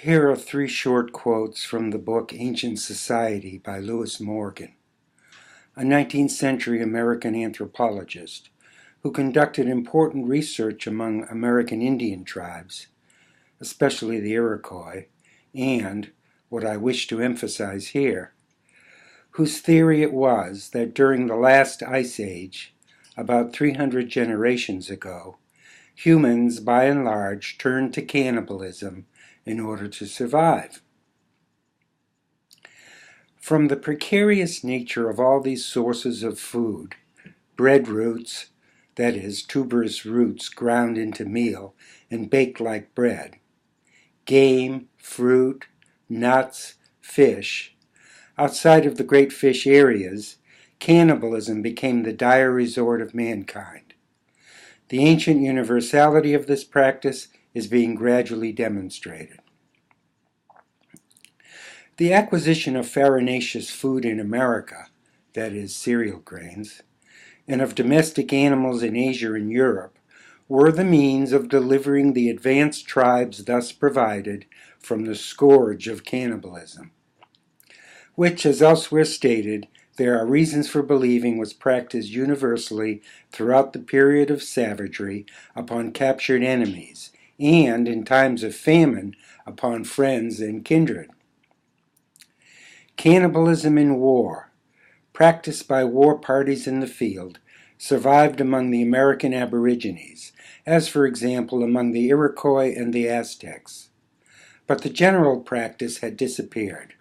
Here are 3 short quotes from the book Ancient Society by Lewis Morgan, a 19th century American anthropologist who conducted important research among American Indian tribes, especially the Iroquois, and, what I wish to emphasize here, whose theory it was that during the last ice age, about 300 generations ago, humans by and large turned to cannibalism in order to survive. From the precarious nature of all these sources of food, bread roots, that is, tuberous roots ground into meal and baked like bread, game, fruit, nuts, fish, outside of the great fish areas, cannibalism became the dire resort of mankind. The ancient universality of this practice is being gradually demonstrated. The acquisition of farinaceous food in America, that is, cereal grains, and of domestic animals in Asia and Europe, were the means of delivering the advanced tribes thus provided from the scourge of cannibalism, which, as elsewhere stated, there are reasons for believing was practiced universally throughout the period of savagery upon captured enemies, and, in times of famine, upon friends and kindred. Cannibalism in war, practiced by war parties in the field, survived among the American Aborigines, as for example among the Iroquois and the Aztecs. But the general practice had disappeared.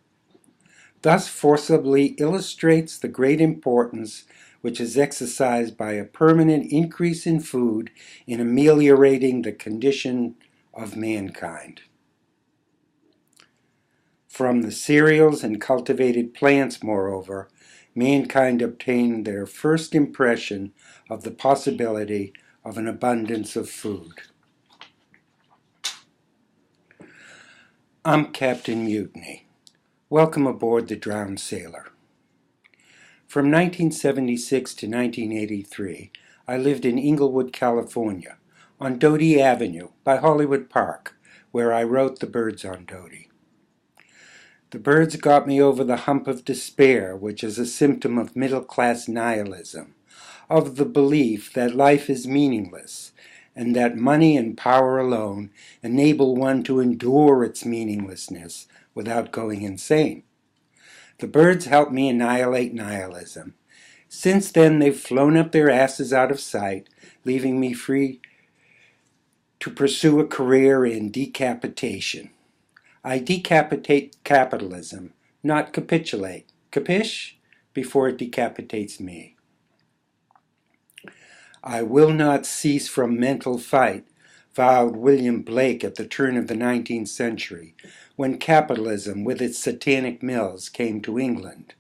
Thus forcibly illustrates the great importance which is exercised by a permanent increase in food in ameliorating the condition of mankind. From the cereals and cultivated plants, moreover, mankind obtained their first impression of the possibility of an abundance of food. I'm Captain Mutiny. Welcome aboard the Drowned Sailor. From 1976 to 1983, I lived in Inglewood, California, on Doty Avenue by Hollywood Park, where I wrote The Birds on Doty. The birds got me over the hump of despair, which is a symptom of middle-class nihilism, of the belief that life is meaningless, and that money and power alone enable one to endure its meaninglessness without going insane. The birds helped me annihilate nihilism. Since then, they've flown up their asses out of sight, leaving me free to pursue a career in decapitation. I decapitate capitalism, not capitulate. Capish? Before it decapitates me. I will not cease from mental fight, vowed William Blake at the turn of the 19th century, when capitalism with its satanic mills came to England.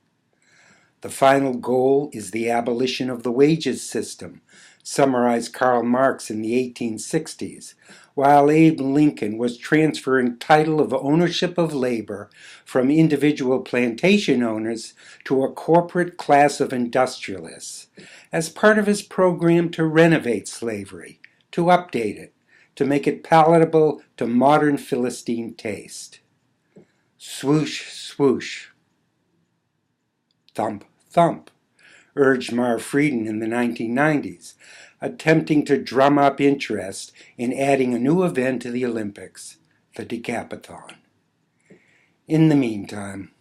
The final goal is the abolition of the wages system, summarized Karl Marx in the 1860s, while Abe Lincoln was transferring title of ownership of labor from individual plantation owners to a corporate class of industrialists, as part of his program to renovate slavery, to update it, to make it palatable to modern Philistine taste. Swoosh, swoosh. Thump, thump, urged Mar Frieden in the 1990s, attempting to drum up interest in adding a new event to the Olympics, the Decapathon. In the meantime,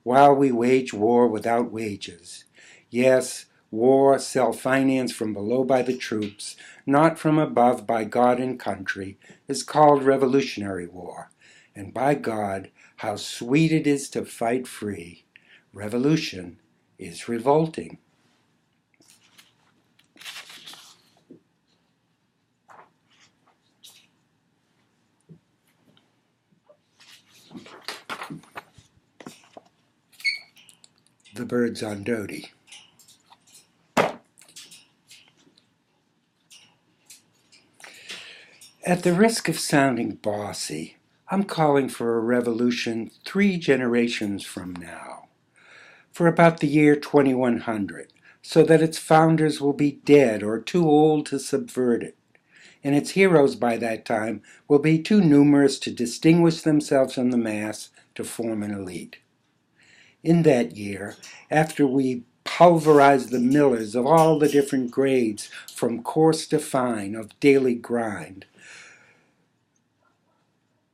while we wage war without wages, yes, war self-financed from below by the troops, not from above by God and country, is called revolutionary war, and by God, how sweet it is to fight free. Revolution is revolting. The Birds on Doty. At the risk of sounding bossy, I'm calling for a revolution 3 generations from now, for about the year 2100, so that its founders will be dead or too old to subvert it, and its heroes by that time will be too numerous to distinguish themselves from the mass to form an elite. In that year, after we pulverize the millers of all the different grades, from coarse to fine, of daily grind,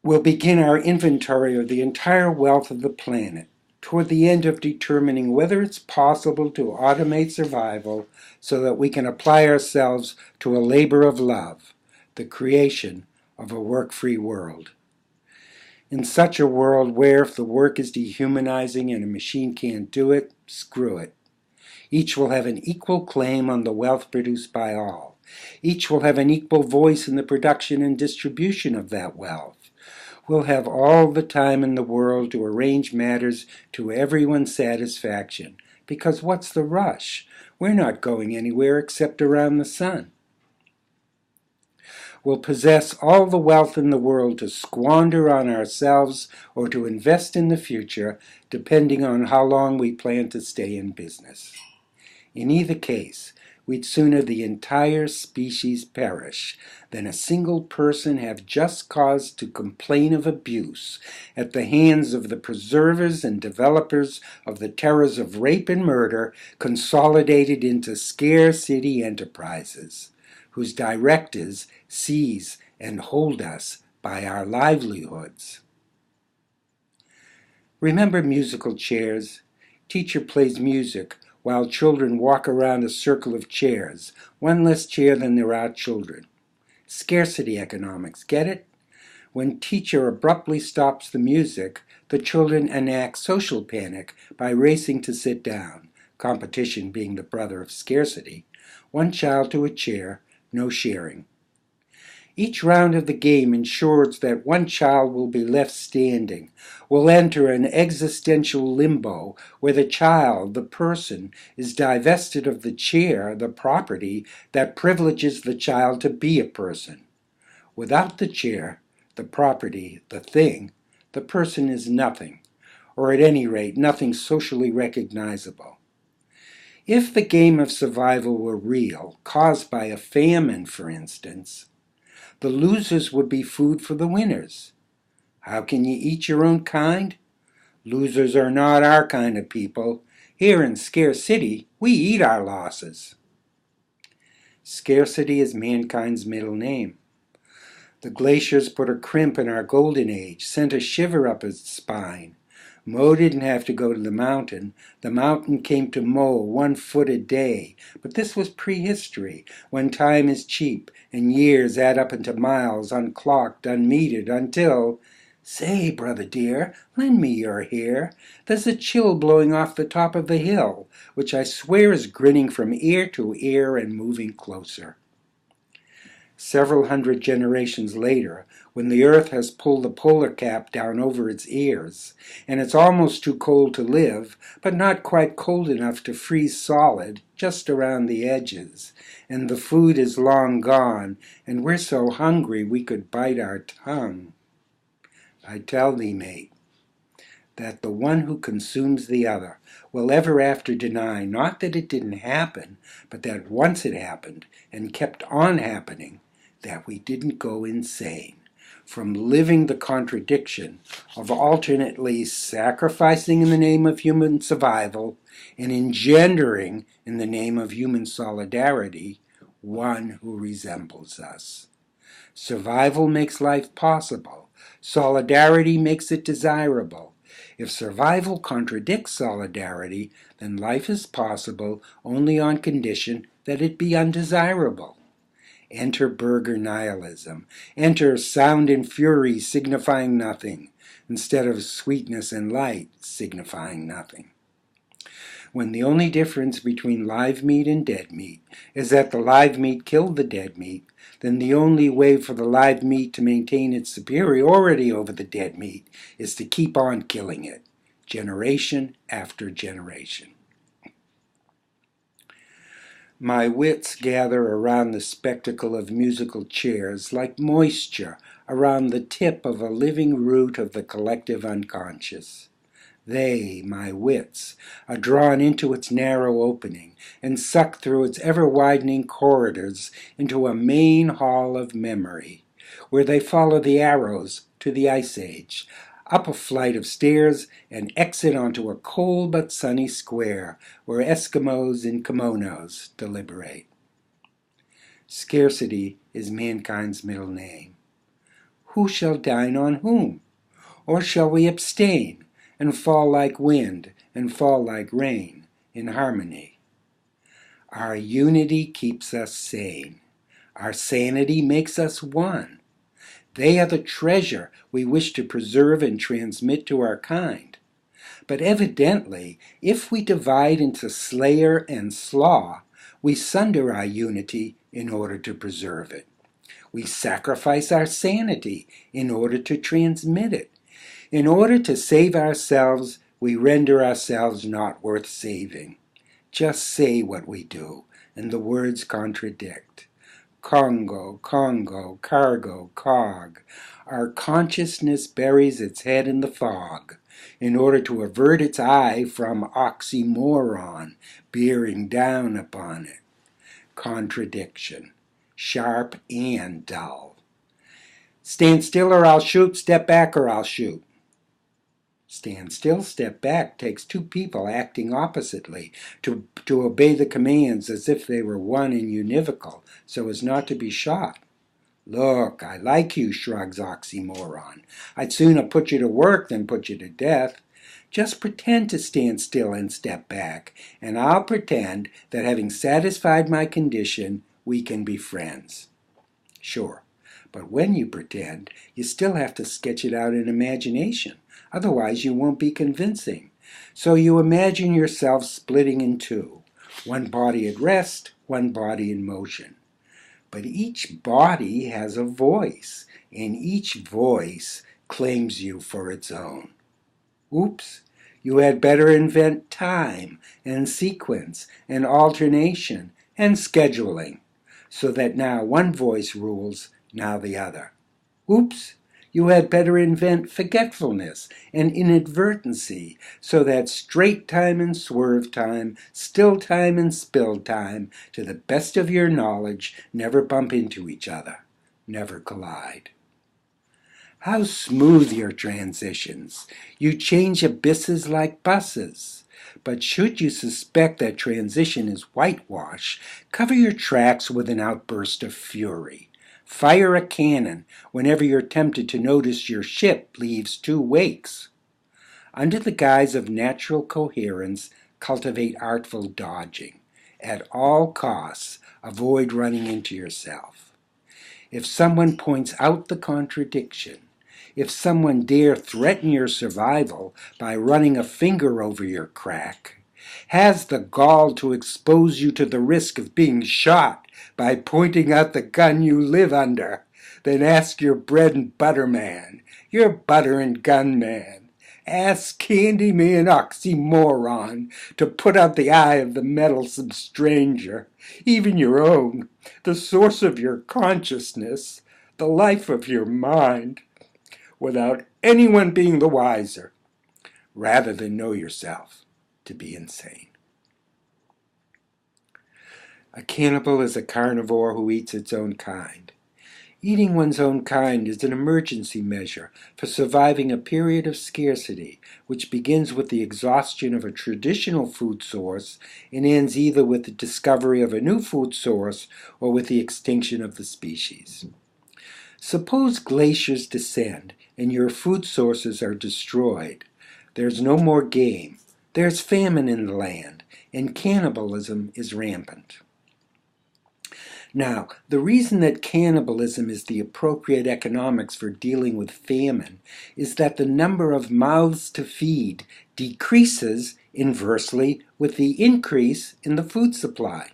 we'll begin our inventory of the entire wealth of the planet, toward the end of determining whether it's possible to automate survival so that we can apply ourselves to a labor of love, the creation of a work-free world. In such a world where, if the work is dehumanizing and a machine can't do it, screw it. Each will have an equal claim on the wealth produced by all. Each will have an equal voice in the production and distribution of that wealth. We'll have all the time in the world to arrange matters to everyone's satisfaction, because what's the rush? We're not going anywhere except around the sun. We'll possess all the wealth in the world to squander on ourselves or to invest in the future, depending on how long we plan to stay in business. In either case, we'd sooner the entire species perish than a single person have just cause to complain of abuse at the hands of the preservers and developers of the terrors of rape and murder consolidated into scare city enterprises, whose directors seize and hold us by our livelihoods. Remember musical chairs? Teacher plays music while children walk around a circle of chairs, one less chair than there are children. Scarcity economics, get it? When teacher abruptly stops the music, the children enact social panic by racing to sit down, competition being the brother of scarcity, one child to a chair, no sharing. Each round of the game ensures that one child will be left standing, will enter an existential limbo where the child, the person, is divested of the chair, the property that privileges the child to be a person. Without the chair, the property, the thing, the person is nothing, or at any rate, nothing socially recognizable. If the game of survival were real, caused by a famine, for instance, the losers would be food for the winners. How can you eat your own kind? Losers are not our kind of people. Here in Scarce City, we eat our losses. Scarcity is mankind's middle name. The glaciers put a crimp in our golden age, sent a shiver up its spine. Mo didn't have to go to the mountain. The mountain came to Mo 1 foot a day. But this was prehistory, when time is cheap and years add up into miles, unclocked, unmetered, until, say, brother dear, lend me your hair. There's a chill blowing off the top of the hill, which I swear is grinning from ear to ear and moving closer. Several hundred generations later, when the earth has pulled the polar cap down over its ears, and it's almost too cold to live, but not quite cold enough to freeze solid, just around the edges, and the food is long gone, and we're so hungry we could bite our tongue. I tell thee, mate, that the one who consumes the other will ever after deny not that it didn't happen, but that once it happened, and kept on happening, that we didn't go insane from living the contradiction of alternately sacrificing in the name of human survival and engendering in the name of human solidarity one who resembles us. Survival makes life possible. Solidarity makes it desirable. If survival contradicts solidarity, then life is possible only on condition that it be undesirable. Enter burger nihilism. Enter sound and fury signifying nothing, instead of sweetness and light signifying nothing. When the only difference between live meat and dead meat is that the live meat killed the dead meat, then the only way for the live meat to maintain its superiority over the dead meat is to keep on killing it, generation after generation. My wits gather around the spectacle of musical chairs like moisture around the tip of a living root of the collective unconscious. They, my wits, are drawn into its narrow opening and sucked through its ever-widening corridors into a main hall of memory, where they follow the arrows to the Ice Age, up a flight of stairs and exit onto a cold but sunny square where Eskimos in kimonos deliberate. Scarcity is mankind's middle name. Who shall dine on whom? Or shall we abstain and fall like wind and fall like rain in harmony? Our unity keeps us sane. Our sanity makes us one. They are the treasure we wish to preserve and transmit to our kind. But evidently, if we divide into slayer and slaw, we sunder our unity in order to preserve it. We sacrifice our sanity in order to transmit it. In order to save ourselves, we render ourselves not worth saving. Just say what we do, and the words contradict. Congo, Congo, cargo, cog. Our consciousness buries its head in the fog in order to avert its eye from oxymoron bearing down upon it. Contradiction, sharp and dull. Stand still or I'll shoot, step back or I'll shoot. Stand still, step back takes two people acting oppositely to obey the commands as if they were one and univocal, so as not to be shot. Look, I like you, shrugs oxymoron. I'd sooner put you to work than put you to death. Just pretend to stand still and step back, and I'll pretend that having satisfied my condition, we can be friends. Sure, but when you pretend, you still have to sketch it out in imagination. Otherwise, you won't be convincing. So you imagine yourself splitting in two, one body at rest, one body in motion. But each body has a voice, and each voice claims you for its own. Oops, you had better invent time and sequence and alternation and scheduling, so that now one voice rules, now the other. Oops, you had better invent forgetfulness and inadvertency, so that straight time and swerve time, still time and spill time, to the best of your knowledge, never bump into each other, never collide. How smooth your transitions! You change abysses like buses. But should you suspect that transition is whitewash, cover your tracks with an outburst of fury. Fire a cannon whenever you're tempted to notice your ship leaves two wakes. Under the guise of natural coherence, cultivate artful dodging. At all costs, avoid running into yourself. If someone points out the contradiction, if someone dare threaten your survival by running a finger over your crack, has the gall to expose you to the risk of being shot by pointing out the gun you live under, then ask your bread and butter man, your butter and gun man. Ask Candyman oxymoron to put out the eye of the meddlesome stranger, even your own, the source of your consciousness, the life of your mind, without anyone being the wiser, rather than know yourself to be insane. A cannibal is a carnivore who eats its own kind. Eating one's own kind is an emergency measure for surviving a period of scarcity, which begins with the exhaustion of a traditional food source and ends either with the discovery of a new food source or with the extinction of the species. Suppose glaciers descend and your food sources are destroyed. There's no more game. There's famine in the land, and cannibalism is rampant. Now, the reason that cannibalism is the appropriate economics for dealing with famine is that the number of mouths to feed decreases inversely with the increase in the food supply.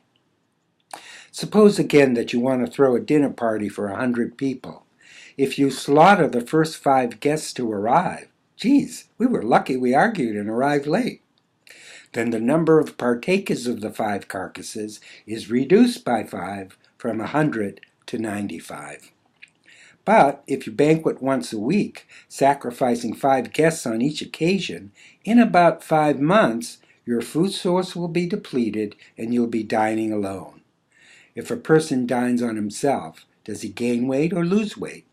Suppose again that you want to throw a dinner party for 100 people. If you slaughter the first 5 guests to arrive, geez, we were lucky we argued and arrived late. Then the number of partakers of the 5 carcasses is reduced by 5 from 100 to 95. But if you banquet once a week, sacrificing 5 guests on each occasion, in about 5 months, your food source will be depleted and you'll be dining alone. If a person dines on himself, does he gain weight or lose weight?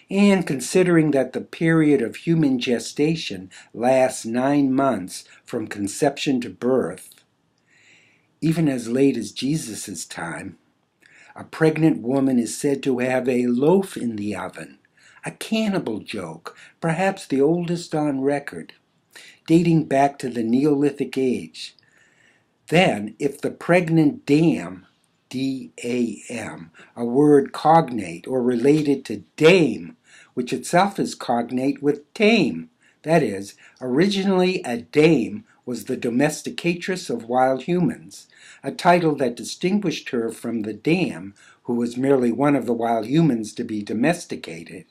And considering that the period of human gestation lasts 9 months from conception to birth, even as late as Jesus' time, a pregnant woman is said to have a loaf in the oven, a cannibal joke, perhaps the oldest on record, dating back to the Neolithic age. Then, if the pregnant dam, D-A-M, a word cognate or related to dame, which itself is cognate with tame, that is, originally a dame was the domesticatress of wild humans, a title that distinguished her from the dam, who was merely one of the wild humans to be domesticated.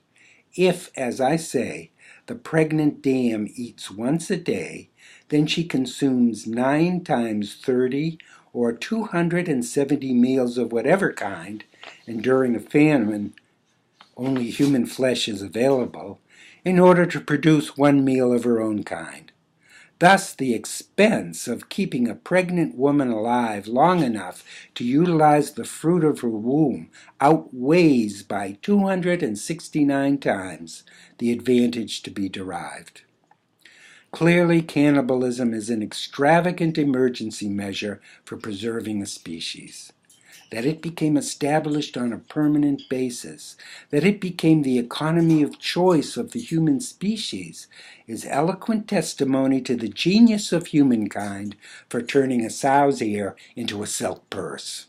If, as I say, the pregnant dam eats once a day, then she consumes 9 times 30 or 270 meals of whatever kind, and during a famine only human flesh is available, in order to produce 1 meal of her own kind. Thus, the expense of keeping a pregnant woman alive long enough to utilize the fruit of her womb outweighs by 269 times the advantage to be derived. Clearly, cannibalism is an extravagant emergency measure for preserving a species. That it became established on a permanent basis, that it became the economy of choice of the human species, is eloquent testimony to the genius of humankind for turning a sow's ear into a silk purse.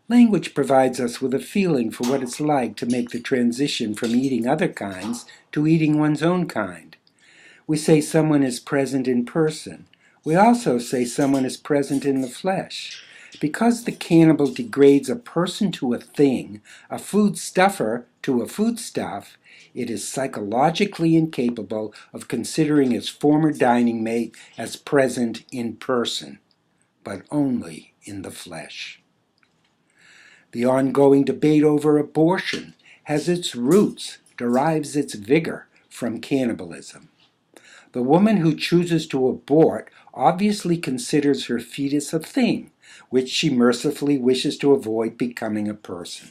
Language provides us with a feeling for what it's like to make the transition from eating other kinds to eating one's own kind. We say someone is present in person. We also say someone is present in the flesh. Because the cannibal degrades a person to a thing, a food stuffer to a foodstuff, it is psychologically incapable of considering its former dining mate as present in person, but only in the flesh. The ongoing debate over abortion has its roots, derives its vigor from cannibalism. The woman who chooses to abort obviously considers her fetus a thing, which she mercifully wishes to avoid becoming a person.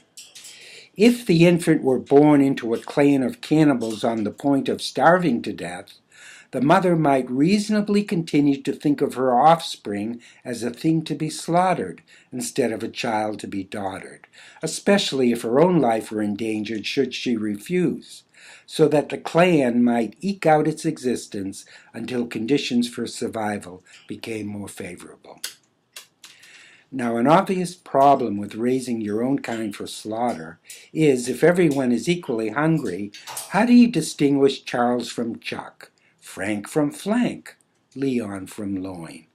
If the infant were born into a clan of cannibals on the point of starving to death, the mother might reasonably continue to think of her offspring as a thing to be slaughtered instead of a child to be daughtered, especially if her own life were endangered should she refuse, so that the clan might eke out its existence until conditions for survival became more favorable. Now, an obvious problem with raising your own kind for slaughter is, if everyone is equally hungry, how do you distinguish Charles from Chuck, Frank from flank, Leon from loin?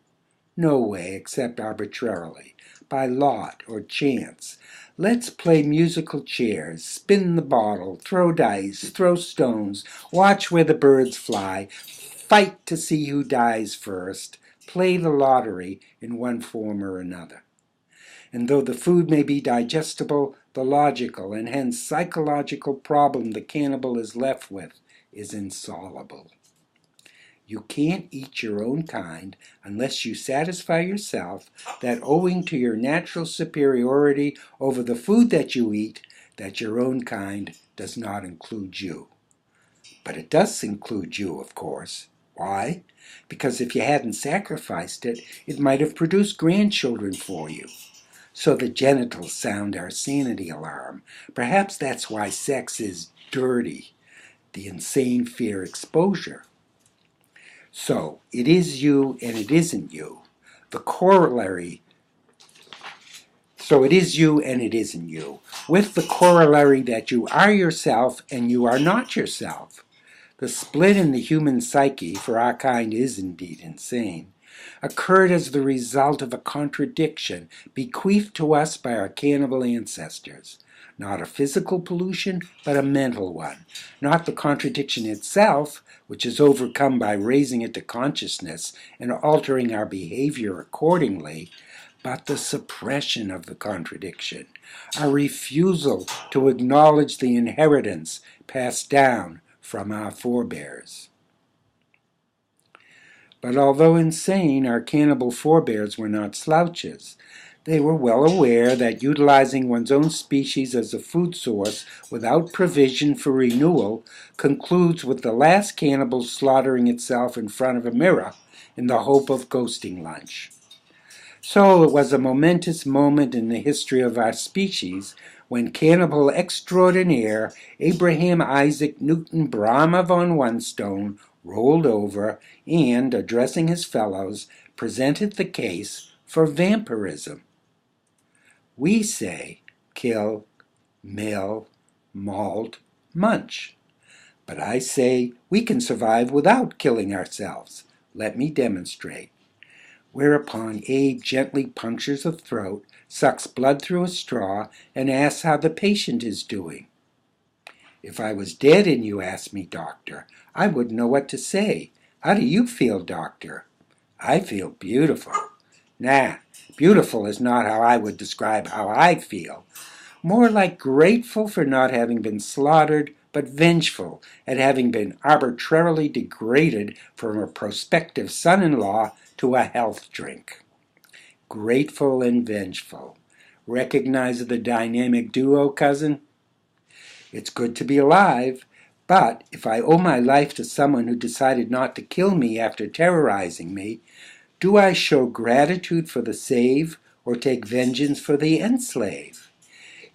No way except arbitrarily, by lot or chance. Let's play musical chairs, spin the bottle, throw dice, throw stones, watch where the birds fly, fight to see who dies first, play the lottery in one form or another. And though the food may be digestible, the logical and hence psychological problem the cannibal is left with is insoluble. You can't eat your own kind unless you satisfy yourself that owing to your natural superiority over the food that you eat, that your own kind does not include you. But it does include you, of course. Why? Because if you hadn't sacrificed it, it might have produced grandchildren for you. So the genitals sound our sanity alarm. Perhaps that's why sex is dirty. The insane fear exposure. So, it is you and it isn't you. The corollary. So it is you and it isn't you, with the corollary that you are yourself and you are not yourself. The split in the human psyche, for our kind is indeed insane, occurred as the result of a contradiction bequeathed to us by our cannibal ancestors. Not a physical pollution, but a mental one. Not the contradiction itself, which is overcome by raising it to consciousness and altering our behavior accordingly, but the suppression of the contradiction, a refusal to acknowledge the inheritance passed down from our forebears. But although insane, our cannibal forebears were not slouches. They were well aware that utilizing one's own species as a food source without provision for renewal concludes with the last cannibal slaughtering itself in front of a mirror in the hope of ghosting lunch. So it was a momentous moment in the history of our species when cannibal extraordinaire Abraham Isaac Newton Brahma von One-Stone rolled over and, addressing his fellows, presented the case for vampirism. We say, kill, mill, malt, munch. But I say we can survive without killing ourselves. Let me demonstrate. Whereupon Abe gently punctures a throat, sucks blood through a straw, and asks how the patient is doing. If I was dead and you asked me, doctor, I wouldn't know what to say. How do you feel, doctor? I feel beautiful. Nah, beautiful is not how I would describe how I feel. More like grateful for not having been slaughtered, but vengeful at having been arbitrarily degraded from a prospective son-in-law to a health drink. Grateful and vengeful. Recognize the dynamic duo, cousin? It's good to be alive, but if I owe my life to someone who decided not to kill me after terrorizing me, do I show gratitude for the save or take vengeance for the enslave?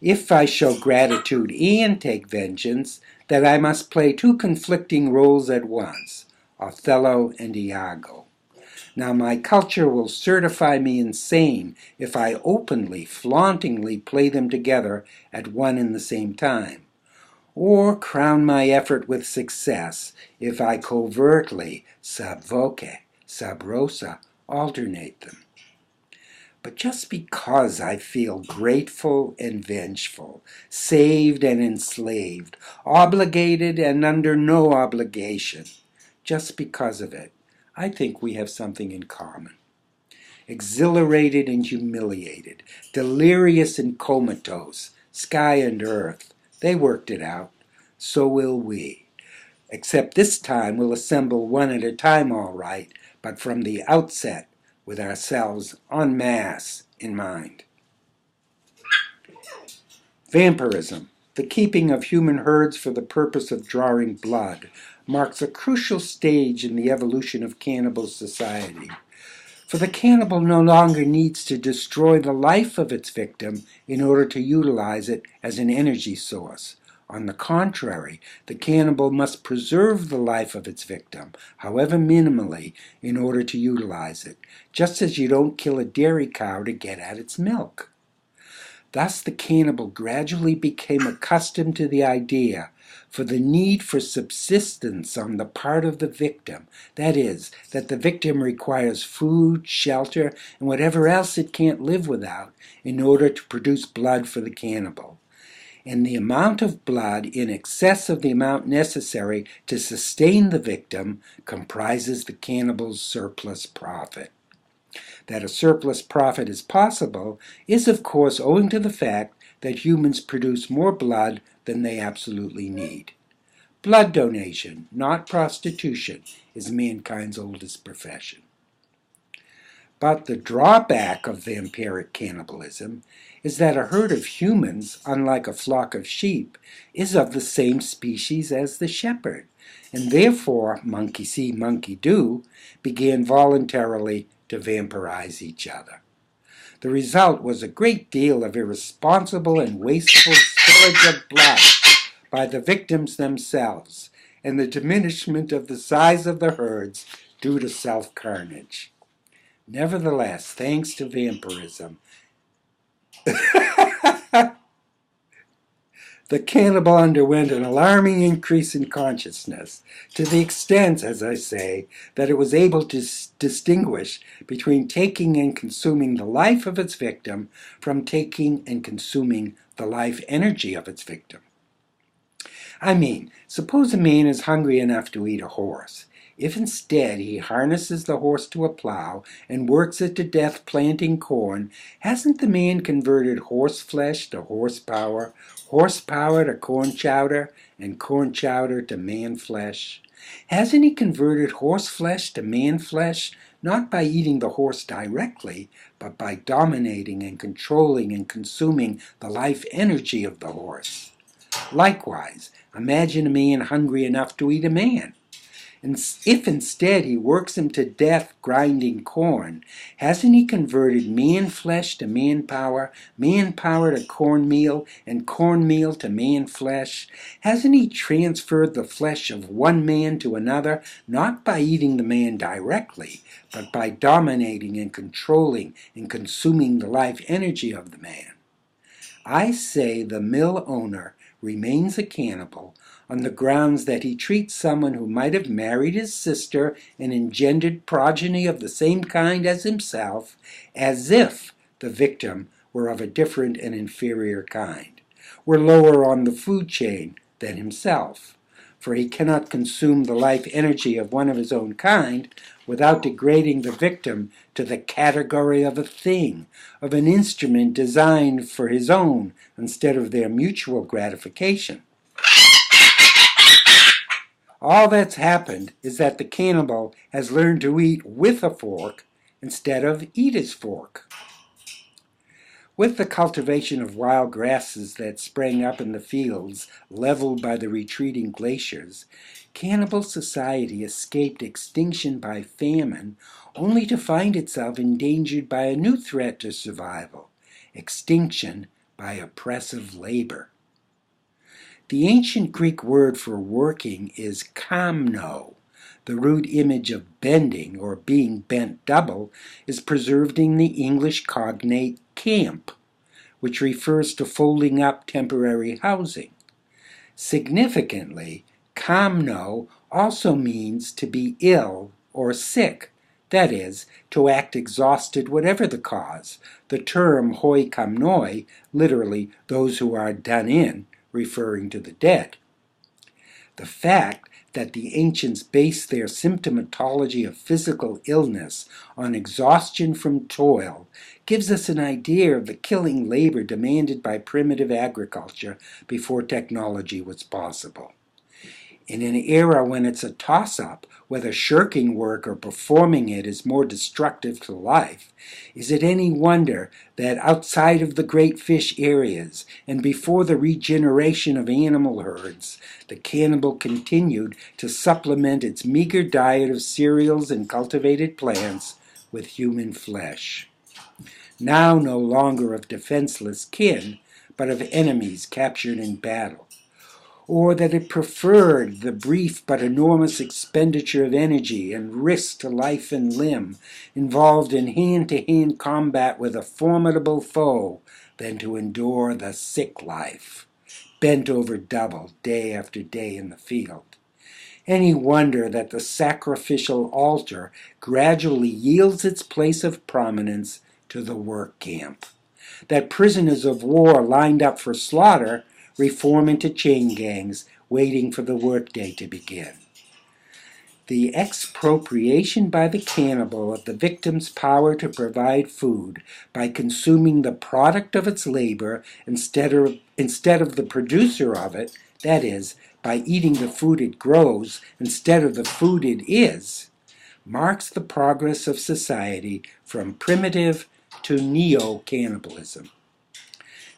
If I show gratitude and take vengeance, then I must play two conflicting roles at once, Othello and Iago. Now my culture will certify me insane if I openly, flauntingly play them together at one and the same time, or crown my effort with success if I covertly, sub voce, sub rosa, alternate them. But just because I feel grateful and vengeful, saved and enslaved, obligated and under no obligation, just because of it, I think we have something in common. Exhilarated and humiliated, delirious and comatose, sky and earth, they worked it out. So will we. Except this time we'll assemble one at a time all right, but from the outset, with ourselves en masse in mind. Vampirism, the keeping of human herds for the purpose of drawing blood, marks a crucial stage in the evolution of cannibal society. For the cannibal no longer needs to destroy the life of its victim in order to utilize it as an energy source. On the contrary, the cannibal must preserve the life of its victim, however minimally, in order to utilize it, just as you don't kill a dairy cow to get at its milk. Thus the cannibal gradually became accustomed to the idea for the need for subsistence on the part of the victim, that is, that the victim requires food, shelter, and whatever else it can't live without in order to produce blood for the cannibal. And the amount of blood in excess of the amount necessary to sustain the victim comprises the cannibal's surplus profit. That a surplus profit is possible is, of course, owing to the fact that humans produce more blood than they absolutely need. Blood donation, not prostitution, is mankind's oldest profession. But the drawback of vampiric cannibalism is that a herd of humans, unlike a flock of sheep, is of the same species as the shepherd, and therefore, monkey see, monkey do, began voluntarily to vampirize each other. The result was a great deal of irresponsible and wasteful spillage of blood by the victims themselves, and the diminishment of the size of the herds due to self-carnage. Nevertheless, thanks to vampirism, the cannibal underwent an alarming increase in consciousness, to the extent, as I say, that it was able to distinguish between taking and consuming the life of its victim from taking and consuming the life energy of its victim. I mean, suppose a man is hungry enough to eat a horse. If instead he harnesses the horse to a plow and works it to death planting corn, hasn't the man converted horse flesh to horsepower to corn chowder, and corn chowder to man flesh? Hasn't he converted horse flesh to man flesh, not by eating the horse directly, but by dominating and controlling and consuming the life energy of the horse? Likewise, imagine a man hungry enough to eat a man. And if instead he works him to death grinding corn, hasn't he converted man flesh to man power to cornmeal, and cornmeal to man flesh? Hasn't he transferred the flesh of one man to another, not by eating the man directly, but by dominating and controlling and consuming the life energy of the man? I say the mill owner remains a cannibal on the grounds that he treats someone who might have married his sister and engendered progeny of the same kind as himself as if the victim were of a different and inferior kind, were lower on the food chain than himself. For he cannot consume the life energy of one of his own kind without degrading the victim to the category of a thing, of an instrument designed for his own instead of their mutual gratification. All that's happened is that the cannibal has learned to eat with a fork instead of eat his fork. With the cultivation of wild grasses that sprang up in the fields leveled by the retreating glaciers, cannibal society escaped extinction by famine only to find itself endangered by a new threat to survival: extinction by oppressive labor. The ancient Greek word for working is kamno. The root image of bending, or being bent double, is preserved in the English cognate camp, which refers to folding up temporary housing. Significantly, kamno also means to be ill or sick, that is, to act exhausted whatever the cause. The term hoi kamnoi, literally those who are done in, referring to the dead. The fact that the ancients based their symptomatology of physical illness on exhaustion from toil gives us an idea of the killing labor demanded by primitive agriculture before technology was possible. In an era when it's a toss-up whether shirking work or performing it is more destructive to life, is it any wonder that outside of the great fish areas and before the regeneration of animal herds, the cannibal continued to supplement its meager diet of cereals and cultivated plants with human flesh? Now no longer of defenseless kin, but of enemies captured in battle. Or that it preferred the brief but enormous expenditure of energy and risk to life and limb involved in hand-to-hand combat with a formidable foe than to endure the sick life, bent over double day after day in the field. Any wonder that the sacrificial altar gradually yields its place of prominence to the work camp, that prisoners of war lined up for slaughter reform into chain gangs, waiting for the workday to begin. The expropriation by the cannibal of the victim's power to provide food by consuming the product of its labor instead of the producer of it, that is, by eating the food it grows instead of the food it is, marks the progress of society from primitive to neo-cannibalism.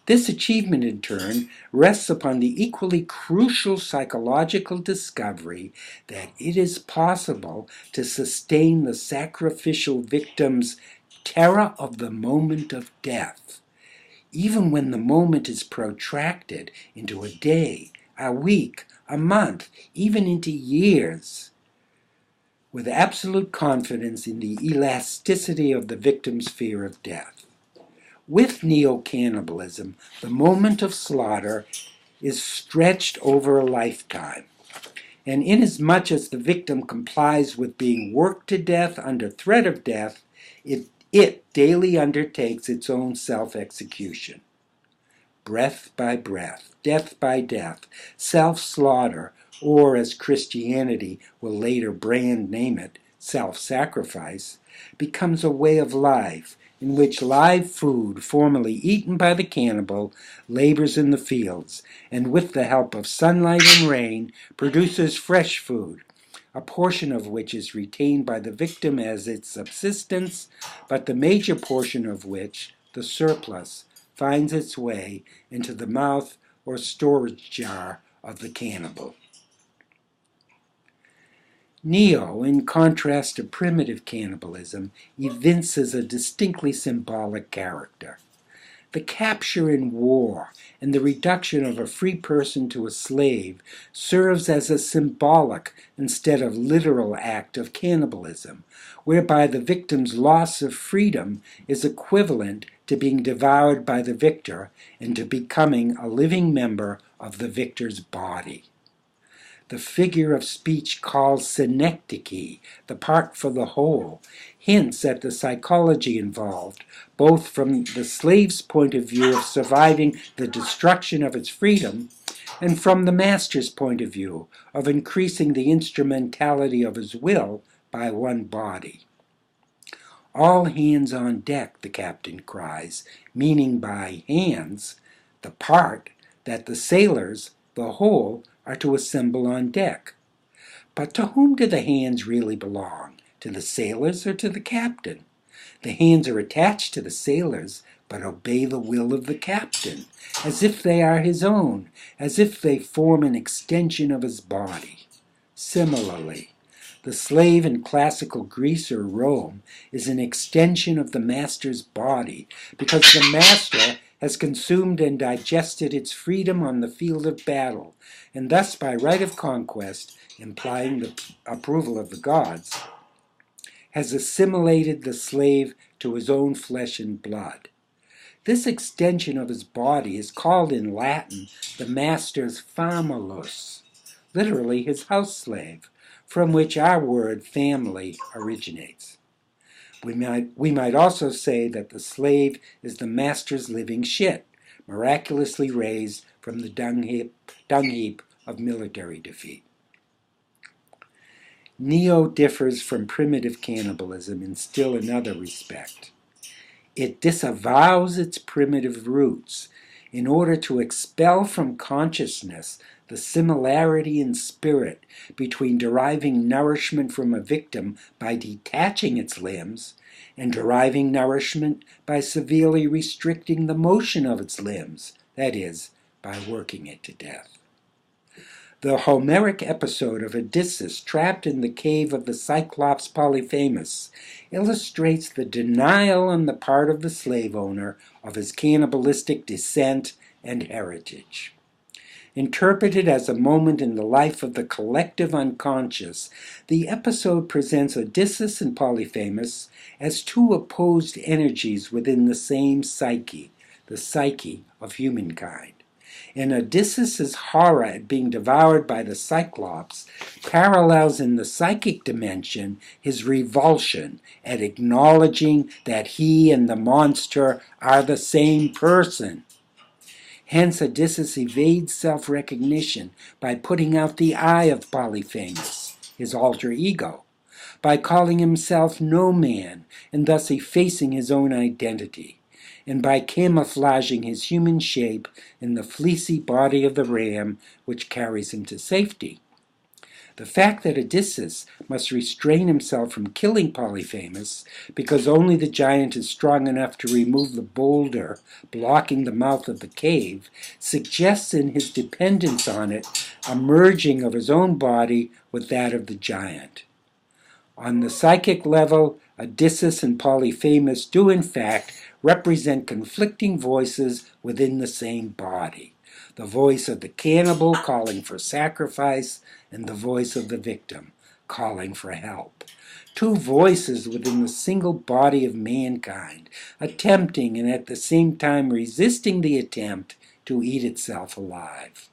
This achievement, in turn, rests upon the equally crucial psychological discovery that it is possible to sustain the sacrificial victim's terror of the moment of death, even when the moment is protracted into a day, a week, a month, even into years, with absolute confidence in the elasticity of the victim's fear of death. With neo-cannibalism, the moment of slaughter is stretched over a lifetime, and inasmuch as the victim complies with being worked to death under threat of death, it daily undertakes its own self-execution. Breath by breath, death by death, self-slaughter or as Christianity will later brand name it, self-sacrifice, becomes a way of life in which live food formerly eaten by the cannibal labors in the fields and with the help of sunlight and rain produces fresh food, a portion of which is retained by the victim as its subsistence, but the major portion of which, the surplus, finds its way into the mouth or storage jar of the cannibal. Neo, in contrast to primitive cannibalism, evinces a distinctly symbolic character. The capture in war and the reduction of a free person to a slave serves as a symbolic instead of literal act of cannibalism, whereby the victim's loss of freedom is equivalent to being devoured by the victor and to becoming a living member of the victor's body. The figure of speech called synecdoche, the part for the whole, hints at the psychology involved, both from the slave's point of view of surviving the destruction of its freedom, and from the master's point of view of increasing the instrumentality of his will by one body. All hands on deck, the captain cries, meaning by hands the part that the sailors, the whole, are to assemble on deck. But to whom do the hands really belong? To the sailors or to the captain? The hands are attached to the sailors, but obey the will of the captain, as if they are his own, as if they form an extension of his body. Similarly, the slave in classical Greece or Rome is an extension of the master's body, because the master has consumed and digested its freedom on the field of battle, and thus by right of conquest, implying the approval of the gods, has assimilated the slave to his own flesh and blood. This extension of his body is called in Latin the master's famulus, literally his house slave, from which our word family originates. We might also say that the slave is the master's living shit, miraculously raised from the dung heap of military defeat. Neo differs from primitive cannibalism in still another respect. It disavows its primitive roots in order to expel from consciousness the similarity in spirit between deriving nourishment from a victim by detaching its limbs and deriving nourishment by severely restricting the motion of its limbs, that is, by working it to death. The Homeric episode of Odysseus trapped in the cave of the Cyclops Polyphemus illustrates the denial on the part of the slave owner of his cannibalistic descent and heritage. Interpreted as a moment in the life of the collective unconscious, the episode presents Odysseus and Polyphemus as two opposed energies within the same psyche, the psyche of humankind. And Odysseus' horror at being devoured by the Cyclops parallels in the psychic dimension his revulsion at acknowledging that he and the monster are the same person. Hence, Odysseus evades self-recognition by putting out the eye of Polyphemus, his alter ego, by calling himself no man and thus effacing his own identity, and by camouflaging his human shape in the fleecy body of the ram which carries him to safety. The fact that Odysseus must restrain himself from killing Polyphemus because only the giant is strong enough to remove the boulder blocking the mouth of the cave suggests in his dependence on it a merging of his own body with that of the giant. On the psychic level, Odysseus and Polyphemus do in fact represent conflicting voices within the same body. The voice of the cannibal calling for sacrifice, and the voice of the victim calling for help. Two voices within the single body of mankind, attempting and at the same time resisting the attempt to eat itself alive.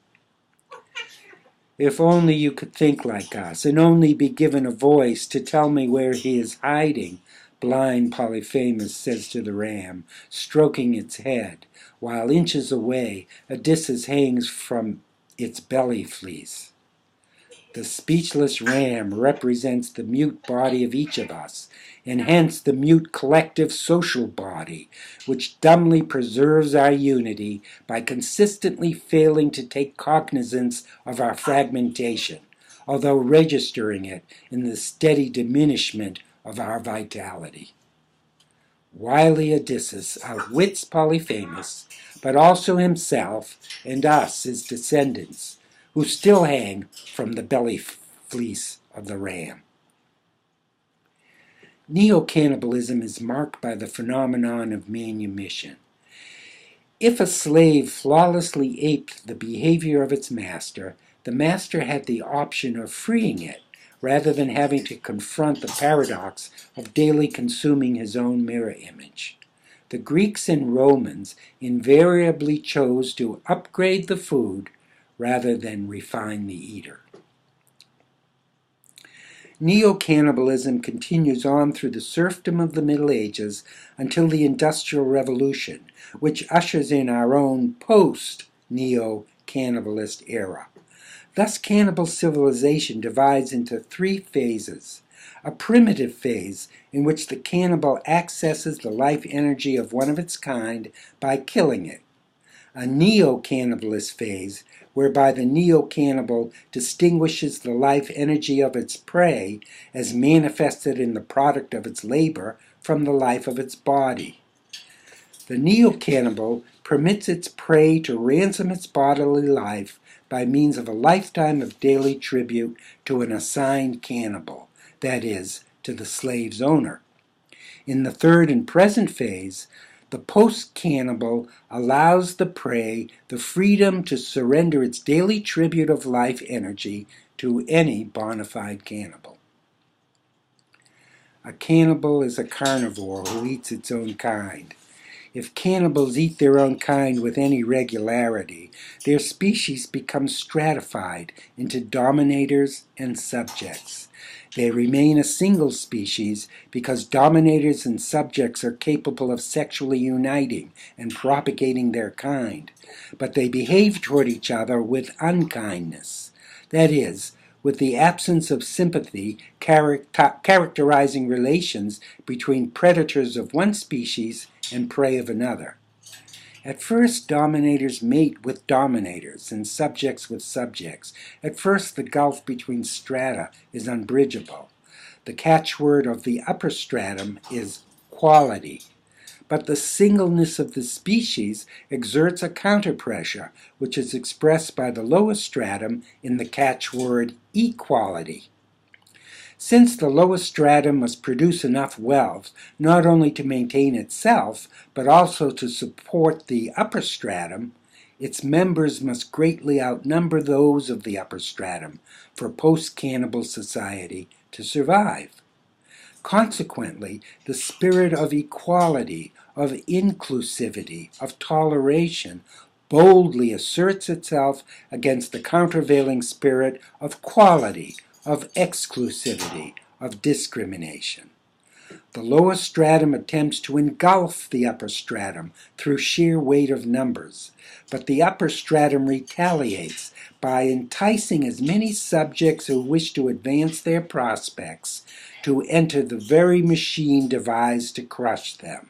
If only you could think like us, and only be given a voice to tell me where he is hiding, blind Polyphemus says to the ram, stroking its head, while inches away Odysseus hangs from its belly fleece. The speechless ram represents the mute body of each of us, and hence the mute collective social body, which dumbly preserves our unity by consistently failing to take cognizance of our fragmentation, although registering it in the steady diminishment of our vitality. Wily Odysseus outwits Polyphemus, but also himself and us, his descendants, who still hang from the belly fleece of the ram. Neo-cannibalism is marked by the phenomenon of manumission. If a slave flawlessly aped the behavior of its master, the master had the option of freeing it, rather than having to confront the paradox of daily consuming his own mirror image. The Greeks and Romans invariably chose to upgrade the food rather than refine the eater. Neo-cannibalism continues on through the serfdom of the Middle Ages until the Industrial Revolution, which ushers in our own post-neo-cannibalist era. Thus, cannibal civilization divides into three phases. A primitive phase, in which the cannibal accesses the life energy of one of its kind by killing it. A neo-cannibalist phase, whereby the neo-cannibal distinguishes the life energy of its prey, as manifested in the product of its labor, from the life of its body. The neo-cannibal permits its prey to ransom its bodily life by means of a lifetime of daily tribute to an assigned cannibal, that is, to the slave's owner. In the third and present phase, the post-cannibal allows the prey the freedom to surrender its daily tribute of life energy to any bona fide cannibal. A cannibal is a carnivore who eats its own kind. If cannibals eat their own kind with any regularity, their species becomes stratified into dominators and subjects. They remain a single species because dominators and subjects are capable of sexually uniting and propagating their kind, but they behave toward each other with unkindness. That is, with the absence of sympathy characterizing relations between predators of one species and prey of another. At first, dominators mate with dominators and subjects with subjects. At first, the gulf between strata is unbridgeable. The catchword of the upper stratum is quality. But the singleness of the species exerts a counterpressure, which is expressed by the lowest stratum in the catchword equality. Since the lowest stratum must produce enough wealth not only to maintain itself, but also to support the upper stratum, its members must greatly outnumber those of the upper stratum for post-cannibal society to survive. Consequently, the spirit of equality, of inclusivity, of toleration boldly asserts itself against the countervailing spirit of quality, of exclusivity, of discrimination. The lowest stratum attempts to engulf the upper stratum through sheer weight of numbers, but the upper stratum retaliates by enticing as many subjects who wish to advance their prospects to enter the very machine devised to crush them.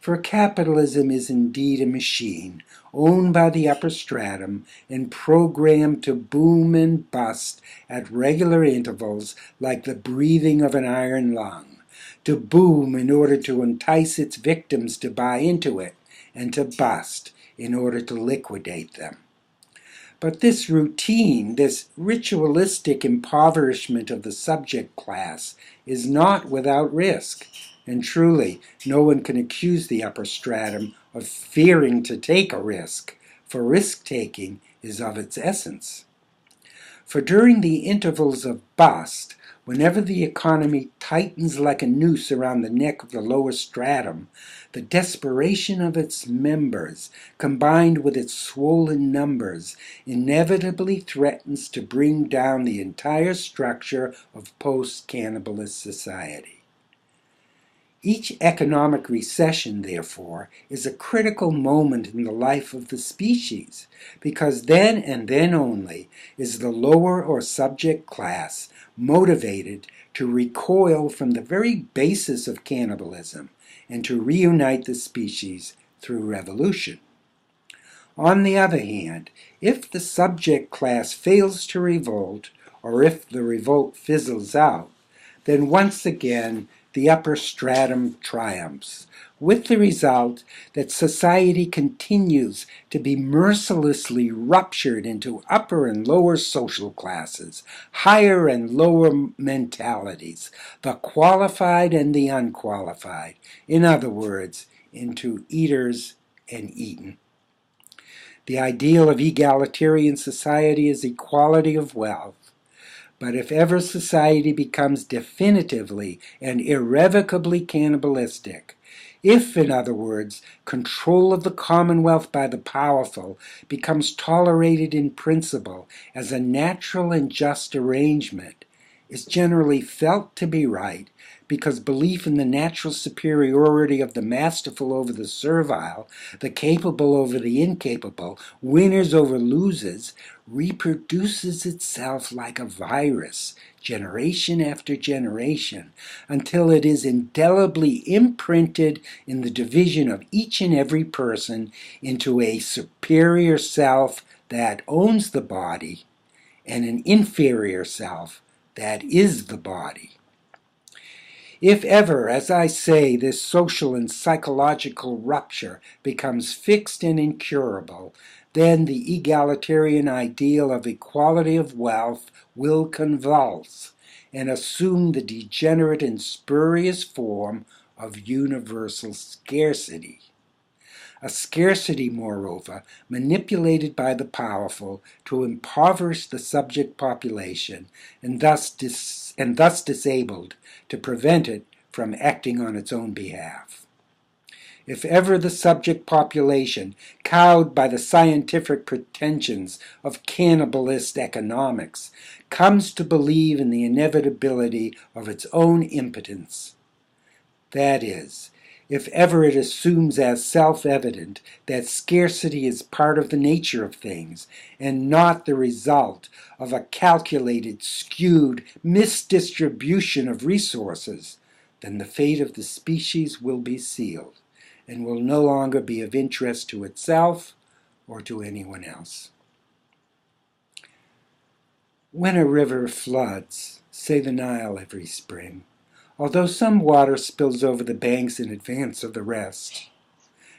For capitalism is indeed a machine, owned by the upper stratum and programmed to boom and bust at regular intervals like the breathing of an iron lung, to boom in order to entice its victims to buy into it, and to bust in order to liquidate them. But this routine, this ritualistic impoverishment of the subject class, is not without risk. And truly, no one can accuse the upper stratum of fearing to take a risk, for risk-taking is of its essence. For during the intervals of bust, whenever the economy tightens like a noose around the neck of the lower stratum, the desperation of its members, combined with its swollen numbers, inevitably threatens to bring down the entire structure of post-cannibalist society. Each economic recession, therefore, is a critical moment in the life of the species, because then and then only is the lower or subject class motivated to recoil from the very basis of cannibalism and to reunite the species through revolution. On the other hand, if the subject class fails to revolt, or if the revolt fizzles out, then once again the upper stratum triumphs, with the result that society continues to be mercilessly ruptured into upper and lower social classes, higher and lower mentalities, the qualified and the unqualified, in other words, into eaters and eaten. The ideal of egalitarian society is equality of wealth. But if ever society becomes definitively and irrevocably cannibalistic, if, in other words, control of the commonwealth by the powerful becomes tolerated in principle as a natural and just arrangement, is generally felt to be right because belief in the natural superiority of the masterful over the servile, the capable over the incapable, winners over losers, reproduces itself like a virus, generation after generation, until it is indelibly imprinted in the division of each and every person into a superior self that owns the body and an inferior self that is the body. If ever, as I say, this social and psychological rupture becomes fixed and incurable, then the egalitarian ideal of equality of wealth will convulse and assume the degenerate and spurious form of universal scarcity. A scarcity, moreover, manipulated by the powerful to impoverish the subject population and thus disabled to prevent it from acting on its own behalf. If ever the subject population, cowed by the scientific pretensions of cannibalist economics, comes to believe in the inevitability of its own impotence, that is, if ever it assumes as self-evident that scarcity is part of the nature of things and not the result of a calculated, skewed misdistribution of resources, then the fate of the species will be sealed and will no longer be of interest to itself or to anyone else. When a river floods, say the Nile every spring, although some water spills over the banks in advance of the rest,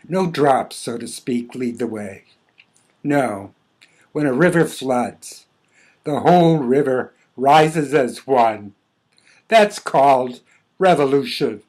no drops, so to speak, lead the way. No, when a river floods, the whole river rises as one. That's called revolution.